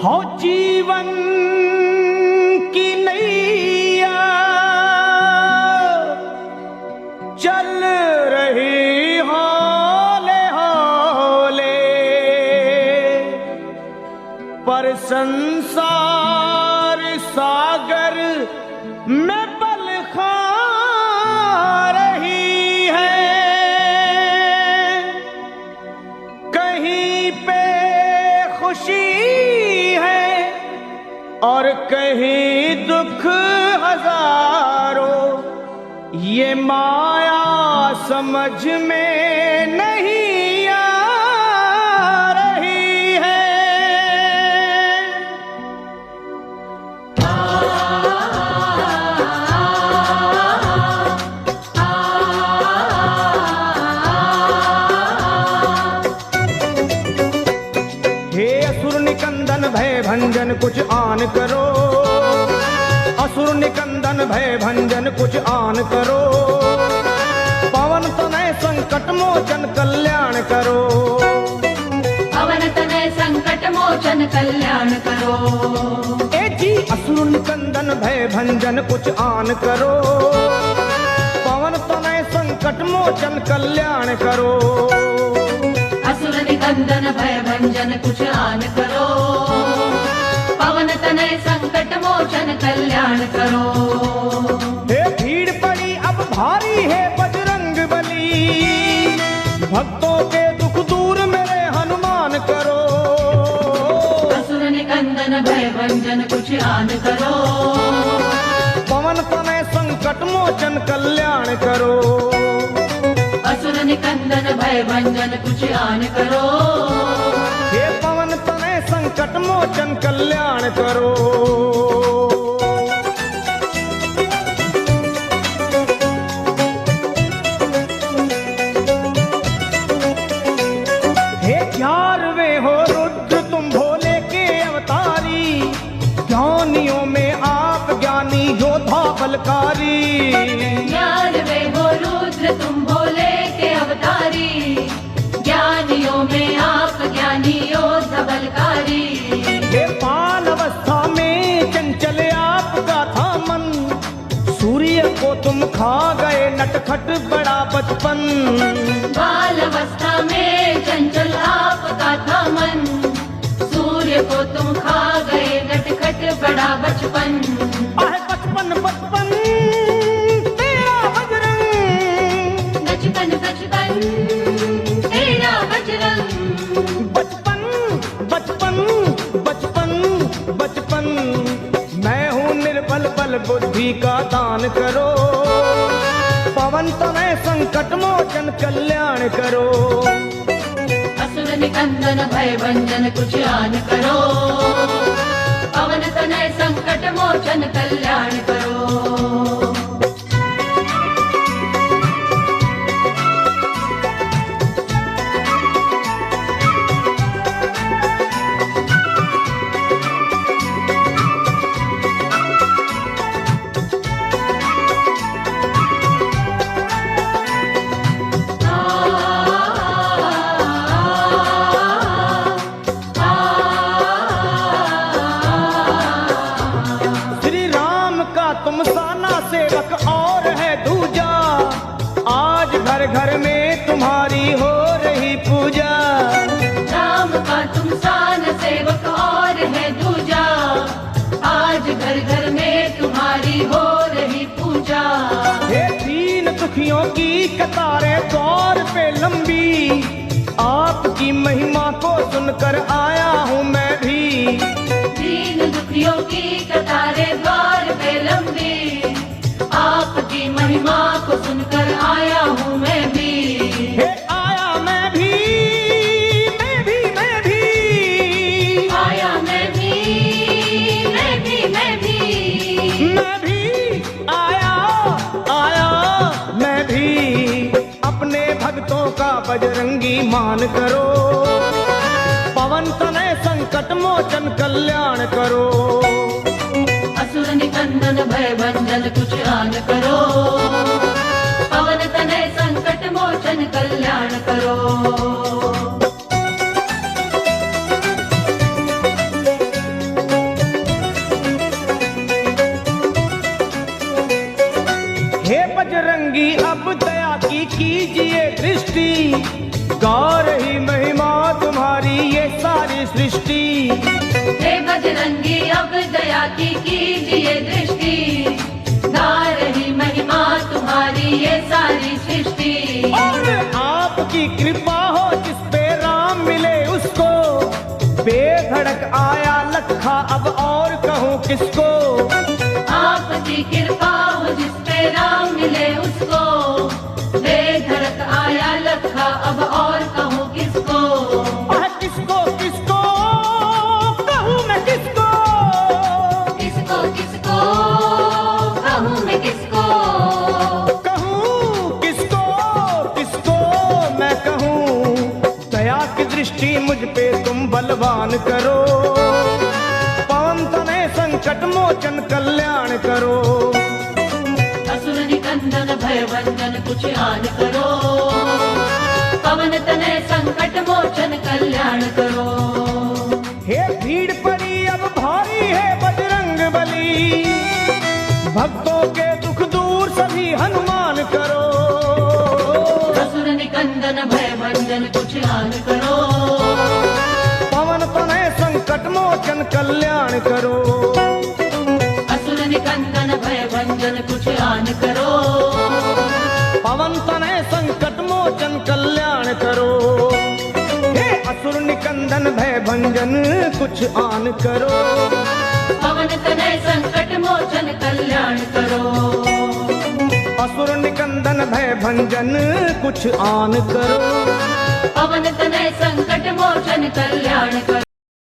हो जीवन की नैया चल रही हौले हौले, पर संसार सागर में पल खा रही है। कहीं पे खुशी है और कहीं दुख हजारों, ये माया समझ में नहीं आ रही है। हे असुर निकंदन भय भंजन कुछ आन करो, असुर निकंदन भय भंजन कुछ आन करो। पवन तनय संकट मोचन कल्याण करो, पवन तनय संकट मोचन कल्याण करो। ए जी असुर निकंदन भय भंजन कुछ आन करो, पवन तनय संकट मोचन कल्याण करो। असुर निकंदन भय भंजन कुछ आन करो, पवन तनय संकट मोचन कल्याण करो। हे भीड़ पड़ी अब भारी है बजरंग बली, भक्तों के दुख दूर मेरे हनुमान करो। असुर निकंदन भय भंजन कुछ आन करो, पवन तनय संकट मोचन कल्याण करो। असुर निकंदन भय भंजन कुछ आन करो, हे पवन तनय संकट मोचन कल्याण करो। हे 11वें हो रुद्र तुम भोले के अवतारी, ज्ञानियों में आप ज्ञानी योद्धा बलकारी। 11वें हो रुद्र तुम भोले के अवतारी, ज्ञानियों में आप ज्ञानी योद्धा बलकारी। हे बाल अवस्था में चंचल आपका था मन, सूर्य को तुम खा गए नटखट बड़ा बचपन। बाल अवस्था में चंचल आपका था मन, सूर्य को तुम खा गए नटखट बड़ा बचपन। आहे बचपन बचपन तेरा बजरंग, बचपन बचपन तेरा बजरंग। बचपन बचपन बचपन बचपन। मैं हूँ निर्बल बल बुद्धि का दान करो, पवन तनय संकट मोचन कल्याण करो। असुर निकंदन भय भंजन कुछ आन करो, पवन तनय संकट मोचन कल्याण करो। तुम साना सेवक और है दूजा, आज घर घर में तुम्हारी हो रही पूजा। राम का तुम सान सेवक और है दूजा, आज घर घर में तुम्हारी हो रही पूजा। हे दीन दुखियों की कतारें द्वार पे लंबी, आपकी महिमा को सुनकर आया हूँ मैं भी। दीन दुखियों की कतारें द्वार पे लंबी, आपकी महिमा को सुनकर आया हूँ मैं भी। हे आया मैं भी, मैं भी मैं भी आया मैं भी, मैं भी मैं भी। मैं भी आया आया मैं भी। अपने भक्तों का बजरंगी मान करो, पवन तनय संकट मोचन कल्याण करो। असुर निकंदन भय भंजन कुछ आन करो, पवन तनय संकट मोचन कल्याण करो। दृष्टि, गा रही महिमा तुम्हारी ये सारी सृष्टि। हे बजरंगी अब दया की कीजिए दृष्टि, गा रही महिमा तुम्हारी ये सारी सृष्टि। और आपकी कृपा हो जिस पे राम मिले उसको, बेधड़क आया लखा अब और कहूँ किसको। आपकी कृपा हो जिस पे राम मिले उसको, बेधड़क आया लखा अब और कहूँ किसको। किसको किसको कहूँ मैं किसको, किसको किसको कहूँ मैं किसको, कहूँ किसको किसको मैं कहूँ। दया की दृष्टि मुझ पे तुम बलवान करो, पवन तनय संकट मोचन कल्याण करो। असुर निकंदन भय भंजन कुछ आन करो, पवन तनय संकट मोचन कल्याण करो। हे भीड़ पड़ी अब भारी है बजरंग बली, भक्तों के दुख दूर सभी हनुमान करो। असुर निकंदन भय भंजन कुछ आन करो, पवन तनय संकट मोचन कल्याण करो। असुर निकंदन भय भंजन कुछ आन करो, पवन तनय संकट मोचन कल्याण करो। हे असुर निकंदन भय भंजन कुछ आन करो, पवन तनय संकट मोचन कल्याण करो। असुर निकंदन भय भंजन कुछ आन करो, पवन तनय संकट मोचन कल्याण करो।